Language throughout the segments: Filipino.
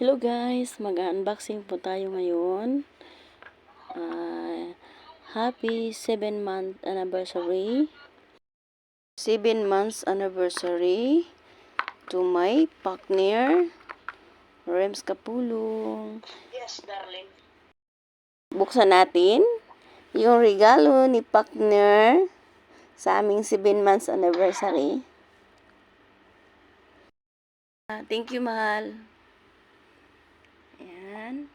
Hello guys, mag-unboxing po tayo ngayon. Happy 7-month anniversary. 7 months anniversary to my partner, Rems Kapulong. Yes, darling. Buksan natin yung regalo ni partner sa aming 7 months anniversary. Thank you, mahal. Ayan.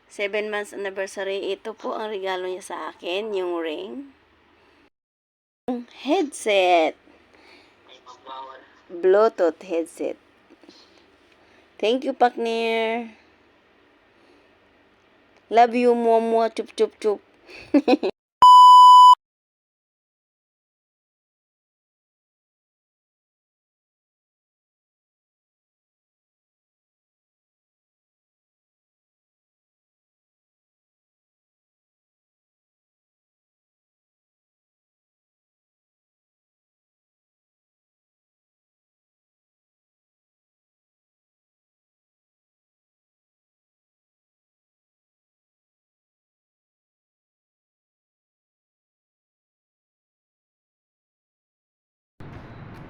7 months anniversary. Ito po ang regalo niya sa akin, yung ring. Headset. Bluetooth headset. Thank you, partner. Love you, mua, chup, chup, chup.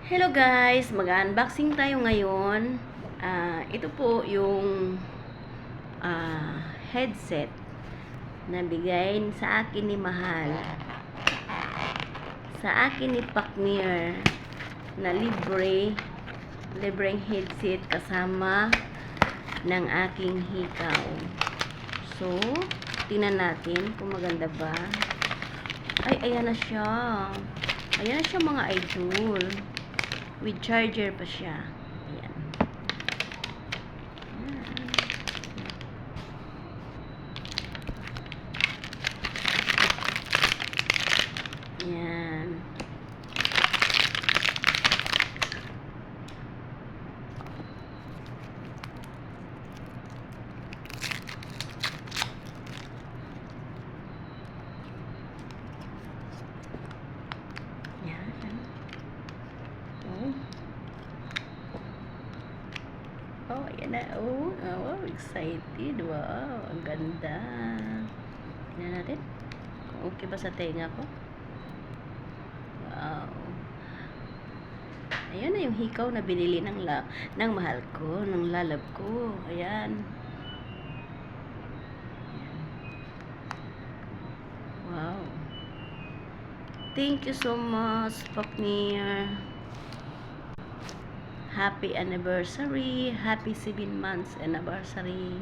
Hello guys, mag-unboxing tayo ngayon. Ito po yung headset na bigay sa akin ni Mahal. Sa akin ni partner na libreng headset kasama ng aking hikaw. So, tingnan natin kung maganda ba. Ay, ayan na siya. Ayan na siya mga idol. With charger pa siya. Ayan. Ayan. Oh, ayan na. Oh, wow, excited. Wow, ang ganda. Tingnan natin. Okay ba sa tenga ko? Wow. Ayan na yung hikaw na binili ng mahal ko, ng lalab ko. Ayan. Wow. Thank you so much, partner. Happy anniversary. Happy 7 months anniversary.